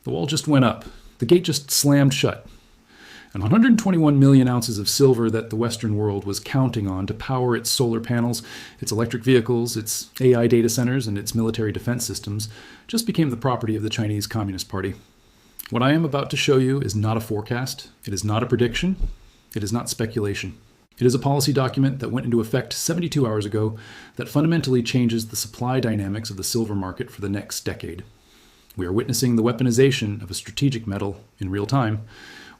The wall just went up. The gate just slammed shut. And 121 million ounces of silver that the Western world was counting on to power its solar panels, its electric vehicles, its AI data centers, and its military defense systems just became the property of the Chinese Communist Party. What I am about to show you is not a forecast. It is not a prediction. It is not speculation. It is a policy document that went into effect 72 hours ago that fundamentally changes the supply dynamics of the silver market for the next decade. We are witnessing the weaponization of a strategic metal in real time.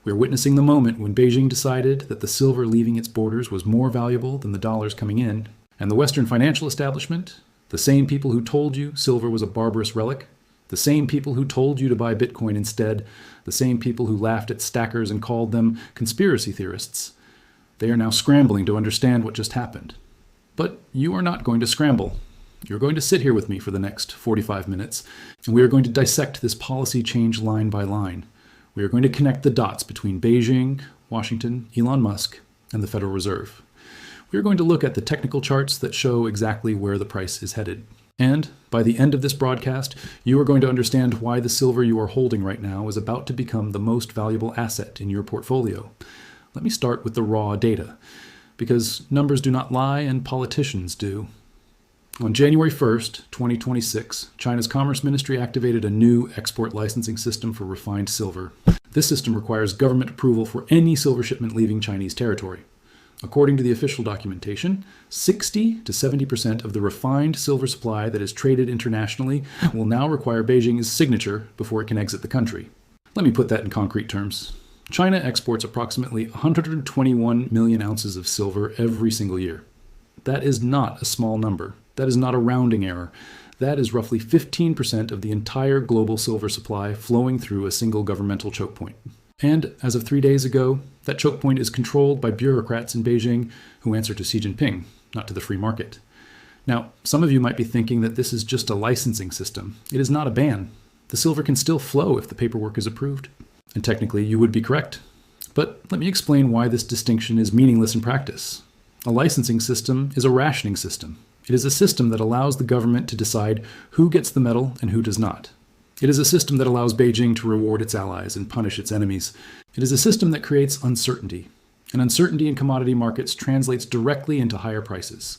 We are witnessing the moment when Beijing decided that the silver leaving its borders was more valuable than the dollars coming in, and the Western financial establishment, the same people who told you silver was a barbarous relic, the same people who told you to buy Bitcoin instead, the same people who laughed at stackers and called them conspiracy theorists, they are now scrambling to understand what just happened. But you are not going to scramble. You're going to sit here with me for the next 45 minutes, and we are going to dissect this policy change line by line. We are going to connect the dots between Beijing, Washington, Elon Musk, and the Federal Reserve. We are going to look at the technical charts that show exactly where the price is headed. And by the end of this broadcast, you are going to understand why the silver you are holding right now is about to become the most valuable asset in your portfolio. Let me start with the raw data, because numbers do not lie and politicians do. On January 1st, 2026, China's Commerce Ministry activated a new export licensing system for refined silver. This system requires government approval for any silver shipment leaving Chinese territory. According to the official documentation, 60 to 70% of the refined silver supply that is traded internationally will now require Beijing's signature before it can exit the country. Let me put that in concrete terms. China exports approximately 121 million ounces of silver every single year. That is not a small number. That is not a rounding error. That is roughly 15% of the entire global silver supply flowing through a single governmental choke point. And as of 3 days ago, that choke point is controlled by bureaucrats in Beijing who answer to Xi Jinping, not to the free market. Now, some of you might be thinking that this is just a licensing system. It is not a ban. The silver can still flow if the paperwork is approved. And technically, you would be correct. But let me explain why this distinction is meaningless in practice. A licensing system is a rationing system. It is a system that allows the government to decide who gets the metal and who does not. It is a system that allows Beijing to reward its allies and punish its enemies. It is a system that creates uncertainty. And uncertainty in commodity markets translates directly into higher prices.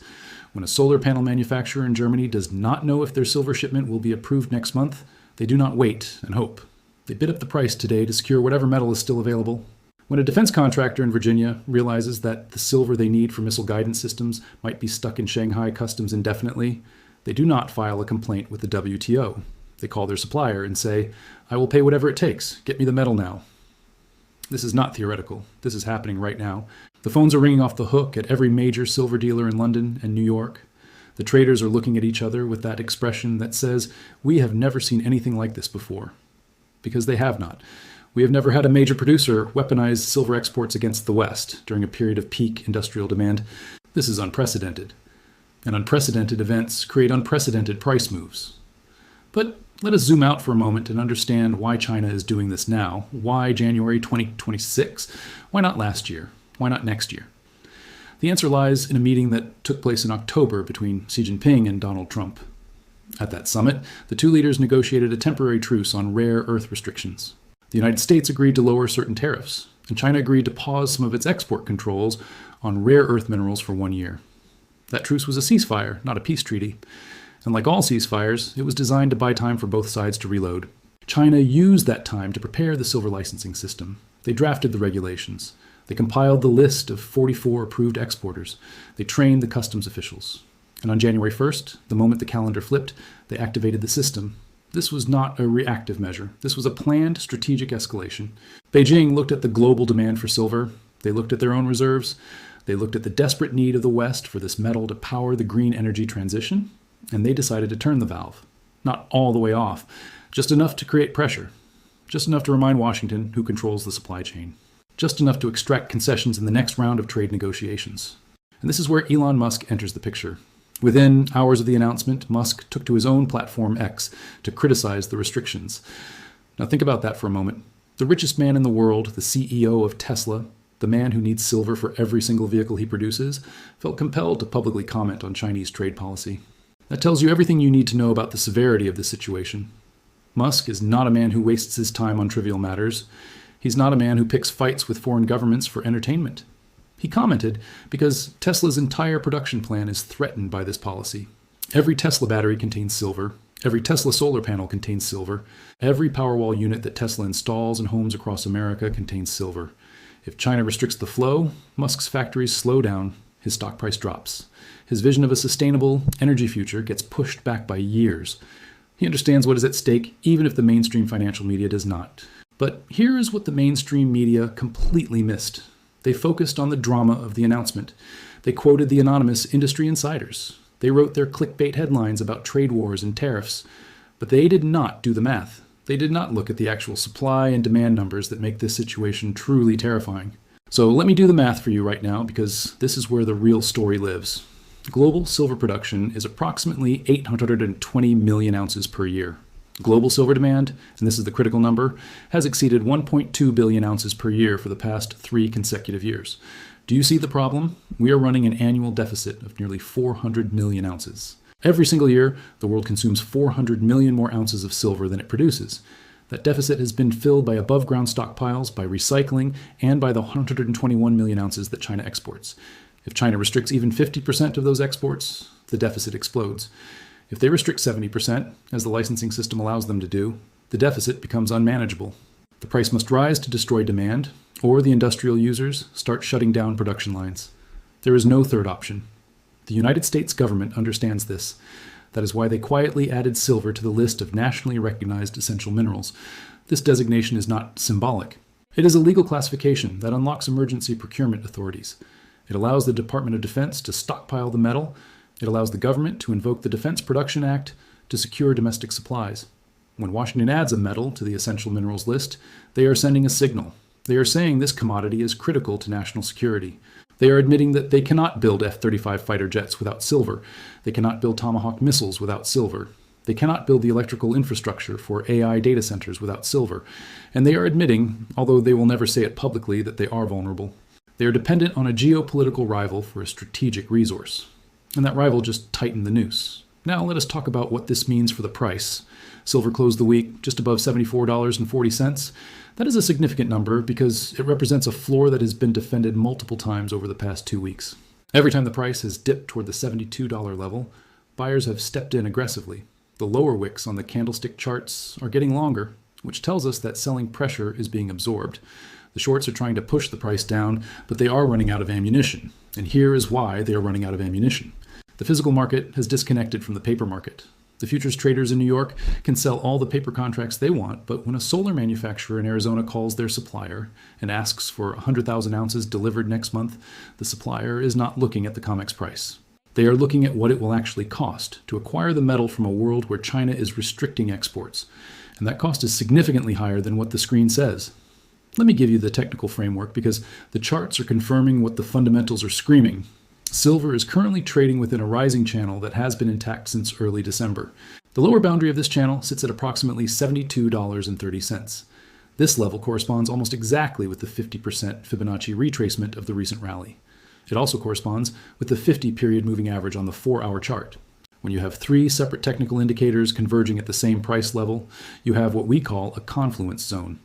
When a solar panel manufacturer in Germany does not know if their silver shipment will be approved next month, they do not wait and hope. They bid up the price today to secure whatever metal is still available. When a defense contractor in Virginia realizes that the silver they need for missile guidance systems might be stuck in Shanghai customs indefinitely, they do not file a complaint with the WTO. They call their supplier and say, "I will pay whatever it takes. Get me the metal now." This is not theoretical. This is happening right now. The phones are ringing off the hook at every major silver dealer in London and New York. The traders are looking at each other with that expression that says, "We have never seen anything like this before." Because they have not. We have never had a major producer weaponize silver exports against the West during a period of peak industrial demand. This is unprecedented. And unprecedented events create unprecedented price moves. But let us zoom out for a moment and understand why China is doing this now. Why January 2026? Why not last year? Why not next year? The answer lies in a meeting that took place in October between Xi Jinping and Donald Trump. At that summit, the two leaders negotiated a temporary truce on rare earth restrictions. The United States agreed to lower certain tariffs, and China agreed to pause some of its export controls on rare earth minerals for 1 year. That truce was a ceasefire, not a peace treaty. And like all ceasefires, it was designed to buy time for both sides to reload. China used that time to prepare the silver licensing system. They drafted the regulations. They compiled the list of 44 approved exporters. They trained the customs officials. And on January 1st, the moment the calendar flipped, they activated the system. This was not a reactive measure. This was a planned strategic escalation. Beijing looked at the global demand for silver. They looked at their own reserves. They looked at the desperate need of the West for this metal to power the green energy transition. And they decided to turn the valve. Not all the way off, just enough to create pressure. Just enough to remind Washington who controls the supply chain. Just enough to extract concessions in the next round of trade negotiations. And this is where Elon Musk enters the picture. Within hours of the announcement, Musk took to his own platform X to criticize the restrictions. Now think about that for a moment. The richest man in the world, the CEO of Tesla, the man who needs silver for every single vehicle he produces, felt compelled to publicly comment on Chinese trade policy. That tells you everything you need to know about the severity of this situation. Musk is not a man who wastes his time on trivial matters. He's not a man who picks fights with foreign governments for entertainment. He commented because Tesla's entire production plan is threatened by this policy. Every Tesla battery contains silver. Every Tesla solar panel contains silver. Every Powerwall unit that Tesla installs in homes across America contains silver. If China restricts the flow, Musk's factories slow down, his stock price drops. His vision of a sustainable energy future gets pushed back by years. He understands what is at stake, even if the mainstream financial media does not. But here is what the mainstream media completely missed. They focused on the drama of the announcement. They quoted the anonymous industry insiders. They wrote their clickbait headlines about trade wars and tariffs. But they did not do the math. They did not look at the actual supply and demand numbers that make this situation truly terrifying. So let me do the math for you right now, because this is where the real story lives. Global silver production is approximately 820 million ounces per year. Global silver demand, and this is the critical number, has exceeded 1.2 billion ounces per year for the past 3 consecutive years. Do you see the problem? We are running an annual deficit of nearly 400 million ounces. Every single year, the world consumes 400 million more ounces of silver than it produces. That deficit has been filled by above-ground stockpiles, by recycling, and by the 121 million ounces that China exports. If China restricts even 50% of those exports, the deficit explodes. If they restrict 70%, as the licensing system allows them to do, the deficit becomes unmanageable. The price must rise to destroy demand, or the industrial users start shutting down production lines. There is no third option. The United States government understands this. That is why they quietly added silver to the list of nationally recognized essential minerals. This designation is not symbolic. It is a legal classification that unlocks emergency procurement authorities. It allows the Department of Defense to stockpile the metal. It allows the government to invoke the Defense Production Act to secure domestic supplies. When Washington adds a metal to the essential minerals list, they are sending a signal. They are saying this commodity is critical to national security. They are admitting that they cannot build F-35 fighter jets without silver. They cannot build Tomahawk missiles without silver. They cannot build the electrical infrastructure for AI data centers without silver. And they are admitting, although they will never say it publicly, that they are vulnerable. They are dependent on a geopolitical rival for a strategic resource. And that rival just tightened the noose. Now let us talk about what this means for the price. Silver closed the week just above $74.40. That is a significant number because it represents a floor that has been defended multiple times over the past 2 weeks. Every time the price has dipped toward the $72 level, buyers have stepped in aggressively. The lower wicks on the candlestick charts are getting longer, which tells us that selling pressure is being absorbed. The shorts are trying to push the price down, but they are running out of ammunition. And here is why they are running out of ammunition. The physical market has disconnected from the paper market. The futures traders in New York can sell all the paper contracts they want, but when a solar manufacturer in Arizona calls their supplier and asks for 100,000 ounces delivered next month, the supplier is not looking at the COMEX price. They are looking at what it will actually cost to acquire the metal from a world where China is restricting exports. And that cost is significantly higher than what the screen says. Let me give you the technical framework because the charts are confirming what the fundamentals are screaming. Silver is currently trading within a rising channel that has been intact since early December. The lower boundary of this channel sits at approximately $72.30. This level corresponds almost exactly with the 50% Fibonacci retracement of the recent rally. It also corresponds with the 50 period moving average on the 4-hour chart. When you have 3 separate technical indicators converging at the same price level, you have what we call a confluence zone.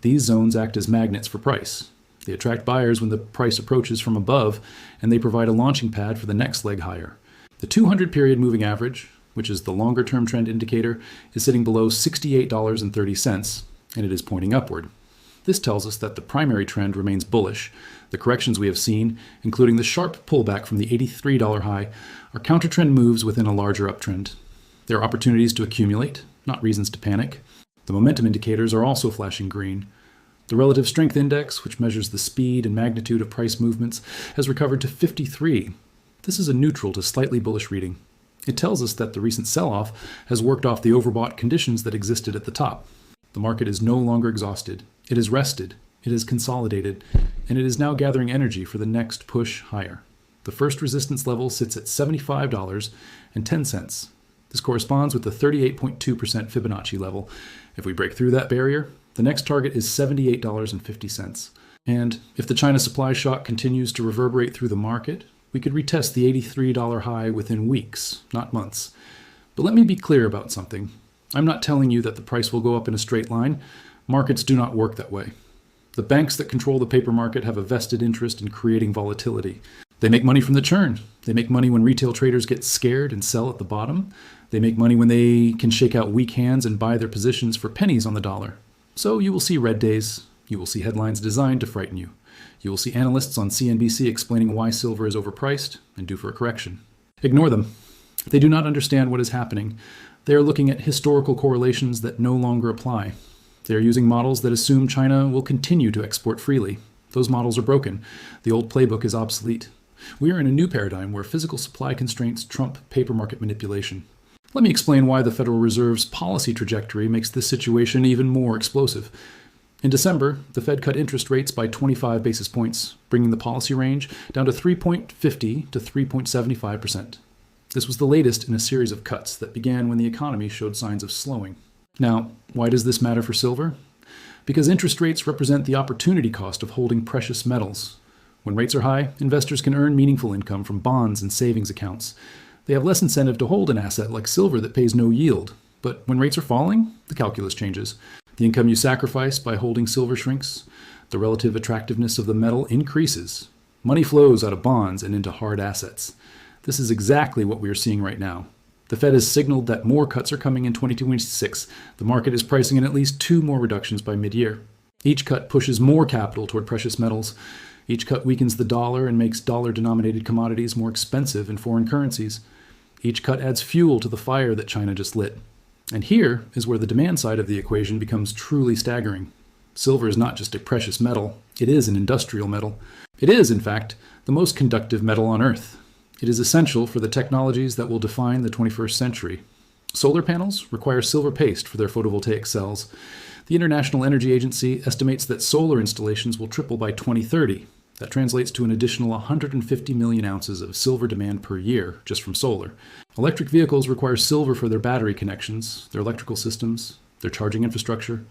These zones act as magnets for price. They attract buyers when the price approaches from above, and they provide a launching pad for the next leg higher. The 200 period moving average, which is the longer term trend indicator, is sitting below $68.30, and it is pointing upward. This tells us that the primary trend remains bullish. The corrections we have seen, including the sharp pullback from the $83 high, are counter-trend moves within a larger uptrend. There are opportunities to accumulate, not reasons to panic. The momentum indicators are also flashing green. The relative strength index, which measures the speed and magnitude of price movements, has recovered to 53. This is a neutral to slightly bullish reading. It tells us that the recent sell-off has worked off the overbought conditions that existed at the top. The market is no longer exhausted. It has rested. It has consolidated. And it is now gathering energy for the next push higher. The first resistance level sits at $75.10. This corresponds with the 38.2% Fibonacci level. If we break through that barrier, the next target is $78.50. And if the China supply shock continues to reverberate through the market, we could retest the $83 high within weeks, not months. But let me be clear about something. I'm not telling you that the price will go up in a straight line. Markets do not work that way. The banks that control the paper market have a vested interest in creating volatility. They make money from the churn. They make money when retail traders get scared and sell at the bottom. They make money when they can shake out weak hands and buy their positions for pennies on the dollar. So you will see red days. You will see headlines designed to frighten you. You will see analysts on CNBC explaining why silver is overpriced and due for a correction. Ignore them. They do not understand what is happening. They are looking at historical correlations that no longer apply. They are using models that assume China will continue to export freely. Those models are broken. The old playbook is obsolete. We are in a new paradigm where physical supply constraints trump paper market manipulation. Let me explain why the Federal Reserve's policy trajectory makes this situation even more explosive. In December, the Fed cut interest rates by 25 basis points, bringing the policy range down to 3.50 to 3.75%. This was the latest in a series of cuts that began when the economy showed signs of slowing. Now, why does this matter for silver? Because interest rates represent the opportunity cost of holding precious metals. When rates are high, investors can earn meaningful income from bonds and savings accounts. They have less incentive to hold an asset like silver that pays no yield. But when rates are falling, the calculus changes. The income you sacrifice by holding silver shrinks. The relative attractiveness of the metal increases. Money flows out of bonds and into hard assets. This is exactly what we are seeing right now. The Fed has signaled that more cuts are coming in 2026. The market is pricing in at least 2 more reductions by mid-year. Each cut pushes more capital toward precious metals. Each cut weakens the dollar and makes dollar-denominated commodities more expensive in foreign currencies. Each cut adds fuel to the fire that China just lit. And here is where the demand side of the equation becomes truly staggering. Silver is not just a precious metal, it is an industrial metal. It is, in fact, the most conductive metal on Earth. It is essential for the technologies that will define the 21st century. Solar panels require silver paste for their photovoltaic cells. The International Energy Agency estimates that solar installations will triple by 2030. That translates to an additional 150 million ounces of silver demand per year just from solar. Electric vehicles require silver for their battery connections, their electrical systems, their charging infrastructure.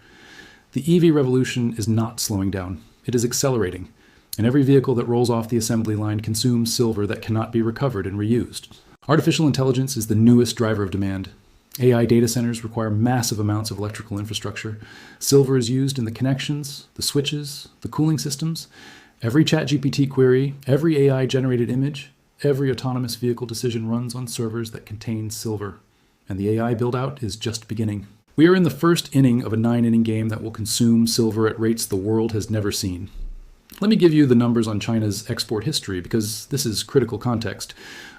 The EV revolution is not slowing down. It is accelerating. And every vehicle that rolls off the assembly line consumes silver that cannot be recovered and reused. Artificial intelligence is the newest driver of demand. AI data centers require massive amounts of electrical infrastructure. Silver is used in the connections, the switches, the cooling systems. Every ChatGPT query, every AI-generated image, every autonomous vehicle decision runs on servers that contain silver. And the AI build-out is just beginning. We are in the first inning of a 9-inning game that will consume silver at rates the world has never seen. Let me give you the numbers on China's export history, because this is critical context.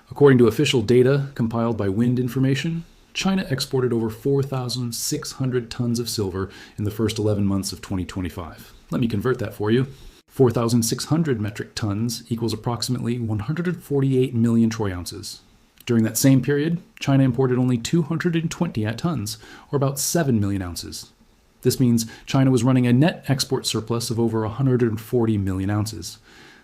According to official data compiled by Wind Information, China exported over 4,600 tons of silver in the first 11 months of 2025. Let me convert that for you. 4,600 metric tons equals approximately 148 million troy ounces. During that same period, China imported only 220 tons, or about 7 million ounces. This means China was running a net export surplus of over 140 million ounces.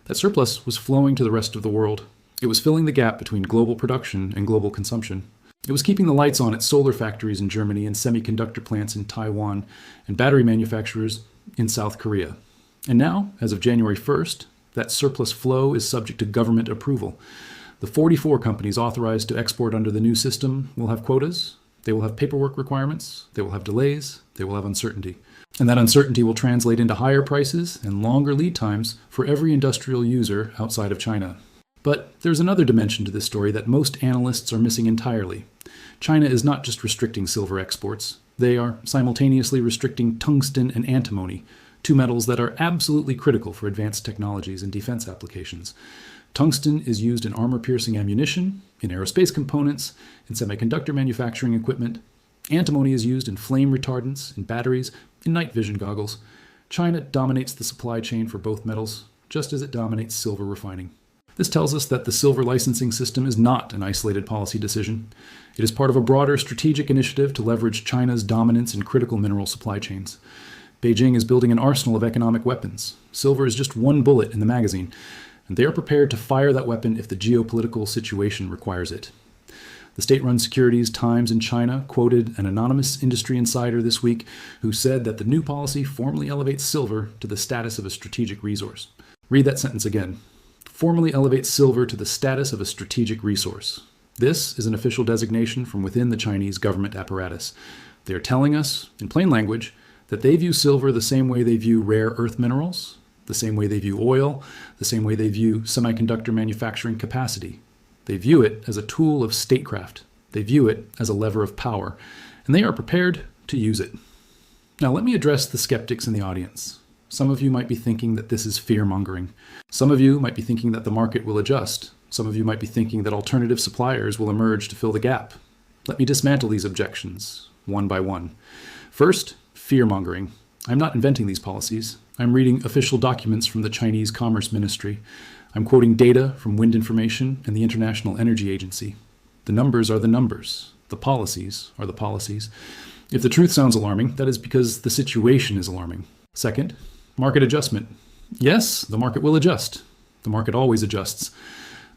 That surplus was flowing to the rest of the world. It was filling the gap between global production and global consumption. It was keeping the lights on at solar factories in Germany and semiconductor plants in Taiwan and battery manufacturers in South Korea. And now, as of January 1st, that surplus flow is subject to government approval. The 44 companies authorized to export under the new system will have quotas. They will have paperwork requirements, they will have delays, they will have uncertainty. And that uncertainty will translate into higher prices and longer lead times for every industrial user outside of China. But there's another dimension to this story that most analysts are missing entirely. China is not just restricting silver exports, they are simultaneously restricting tungsten and antimony, 2 metals that are absolutely critical for advanced technologies and defense applications. Tungsten is used in armor-piercing ammunition, in aerospace components, in semiconductor manufacturing equipment. Antimony is used in flame retardants, in batteries, in night vision goggles. China dominates the supply chain for both metals, just as it dominates silver refining. This tells us that the silver licensing system is not an isolated policy decision. It is part of a broader strategic initiative to leverage China's dominance in critical mineral supply chains. Beijing is building an arsenal of economic weapons. Silver is just one bullet in the magazine, and they are prepared to fire that weapon if the geopolitical situation requires it. The state-run Securities Times in China quoted an anonymous industry insider this week who said that the new policy formally elevates silver to the status of a strategic resource. Read that sentence again. Formally elevates silver to the status of a strategic resource. This is an official designation from within the Chinese government apparatus. They are telling us, in plain language, that they view silver the same way they view rare earth minerals, the same way they view oil, the same way they view semiconductor manufacturing capacity. They view it as a tool of statecraft. They view it as a lever of power, and they are prepared to use it. Now, let me address the skeptics in the audience. Some of you might be thinking that this is fear-mongering. Some of you might be thinking that the market will adjust. Some of you might be thinking that alternative suppliers will emerge to fill the gap. Let me dismantle these objections, one by one. First, fear-mongering. I'm not inventing these policies. I'm reading official documents from the Chinese Commerce Ministry. I'm quoting data from Wind Information and the International Energy Agency. The numbers are the numbers. The policies are the policies. If the truth sounds alarming, that is because the situation is alarming. Second, market adjustment. Yes, the market will adjust. The market always adjusts.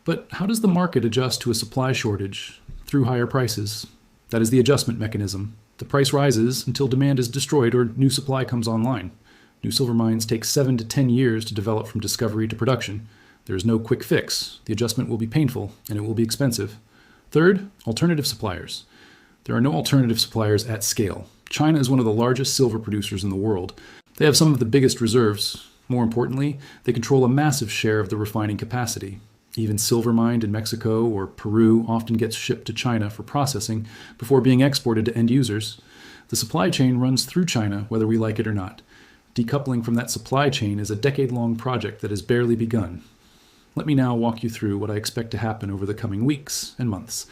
But how does the market adjust to a supply shortage? Through higher prices. That is the adjustment mechanism. The price rises until demand is destroyed or new supply comes online. New silver mines take 7 to 10 years to develop from discovery to production. There is no quick fix. The adjustment will be painful and it will be expensive. Third, alternative suppliers. There are no alternative suppliers at scale. China is one of the largest silver producers in the world. They have some of the biggest reserves. More importantly, they control a massive share of the refining capacity. Even silver mined in Mexico or Peru often gets shipped to China for processing before being exported to end users. The supply chain runs through China, whether we like it or not. Decoupling from that supply chain is a decade-long project that has barely begun. Let me now walk you through what I expect to happen over the coming weeks and months.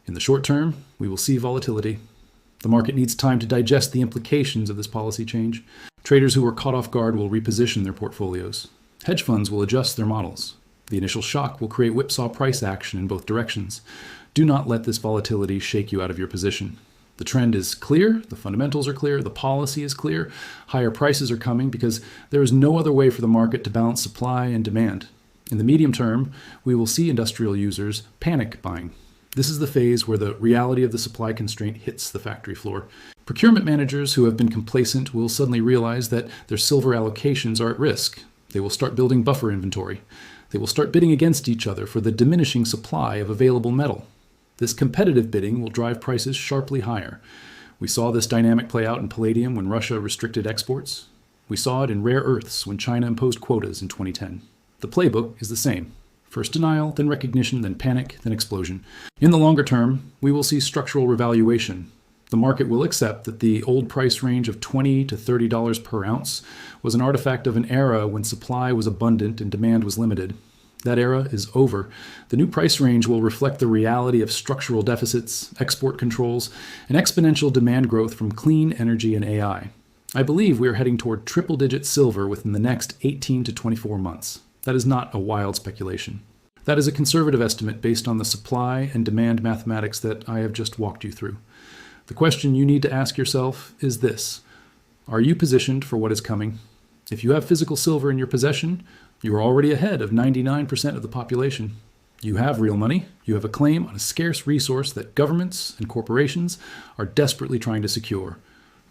In the short term, we will see volatility. The market needs time to digest the implications of this policy change. Traders who were caught off guard will reposition their portfolios. Hedge funds will adjust their models. The initial shock will create whipsaw price action in both directions. Do not let this volatility shake you out of your position. The trend is clear, the fundamentals are clear, the policy is clear. Higher prices are coming because there is no other way for the market to balance supply and demand. In the medium term, we will see industrial users panic buying. This is the phase where the reality of the supply constraint hits the factory floor. Procurement managers who have been complacent will suddenly realize that their silver allocations are at risk. They will start building buffer inventory. They will start bidding against each other for the diminishing supply of available metal. This competitive bidding will drive prices sharply higher. We saw this dynamic play out in palladium when Russia restricted exports. We saw it in rare earths when China imposed quotas in 2010. The playbook is the same. First denial, then recognition, then panic, then explosion. In the longer term, we will see structural revaluation. The market will accept that the old price range of $20 to $30 per ounce was an artifact of an era when supply was abundant and demand was limited. That era is over. The new price range will reflect the reality of structural deficits, export controls, and exponential demand growth from clean energy and AI. I believe we are heading toward triple-digit silver within the next 18 to 24 months. That is not a wild speculation. That is a conservative estimate based on the supply and demand mathematics that I have just walked you through. The question you need to ask yourself is this: are you positioned for what is coming? If you have physical silver in your possession, you are already ahead of 99% of the population. You have real money. You have a claim on a scarce resource that governments and corporations are desperately trying to secure.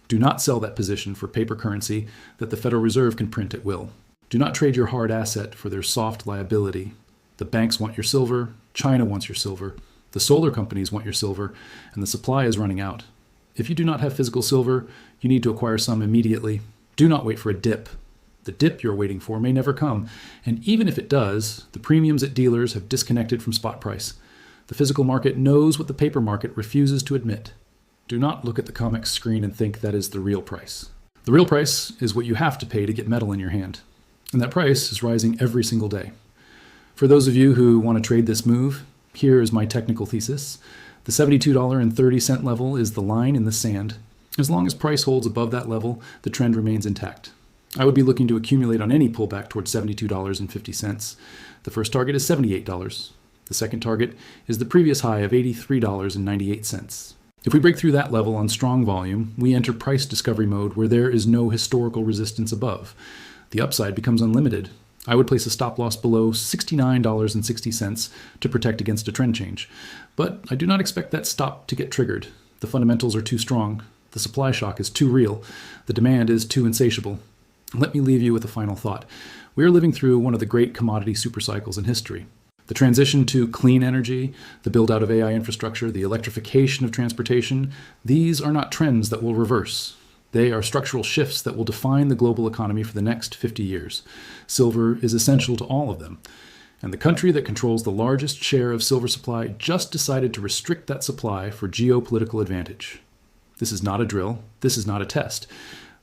Do not sell that position for paper currency that the Federal Reserve can print at will. Do not trade your hard asset for their soft liability. The banks want your silver, China wants your silver, the solar companies want your silver, and the supply is running out. If you do not have physical silver, you need to acquire some immediately. Do not wait for a dip. The dip you're waiting for may never come, and even if it does, the premiums at dealers have disconnected from spot price. The physical market knows what the paper market refuses to admit. Do not look at the COMEX screen and think that is the real price. The real price is what you have to pay to get metal in your hand. And that price is rising every single day. For those of you who want to trade this move, here is my technical thesis. The $72.30 level is the line in the sand. As long as price holds above that level, the trend remains intact. I would be looking to accumulate on any pullback towards $72.50. The first target is $78. The second target is the previous high of $83.98. If we break through that level on strong volume, we enter price discovery mode where there is no historical resistance above. The upside becomes unlimited. I would place a stop loss below $69.60 to protect against a trend change. But I do not expect that stop to get triggered. The fundamentals are too strong. The supply shock is too real. The demand is too insatiable. Let me leave you with a final thought. We are living through one of the great commodity supercycles in history. The transition to clean energy, the build-out of AI infrastructure, the electrification of transportation, these are not trends that will reverse. They are structural shifts that will define the global economy for the next 50 years. Silver is essential to all of them. And the country that controls the largest share of silver supply just decided to restrict that supply for geopolitical advantage. This is not a drill. This is not a test.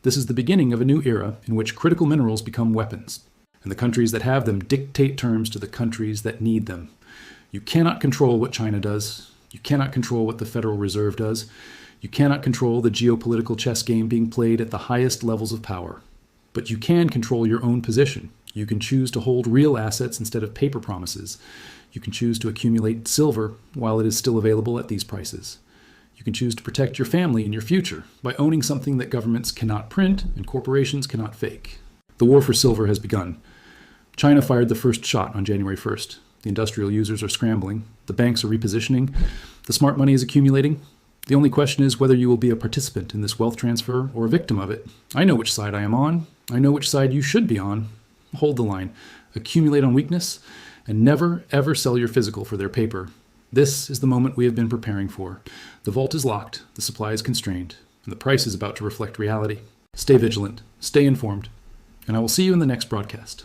This is the beginning of a new era in which critical minerals become weapons. And the countries that have them dictate terms to the countries that need them. You cannot control what China does. You cannot control what the Federal Reserve does. You cannot control the geopolitical chess game being played at the highest levels of power. But you can control your own position. You can choose to hold real assets instead of paper promises. You can choose to accumulate silver while it is still available at these prices. You can choose to protect your family and your future by owning something that governments cannot print and corporations cannot fake. The war for silver has begun. China fired the first shot on January 1st. The industrial users are scrambling. The banks are repositioning. The smart money is accumulating. The only question is whether you will be a participant in this wealth transfer or a victim of it. I know which side I am on. I know which side you should be on. Hold the line. Accumulate on weakness, and never, ever sell your physical for their paper. This is the moment we have been preparing for. The vault is locked, the supply is constrained, and the price is about to reflect reality. Stay vigilant, stay informed, and I will see you in the next broadcast.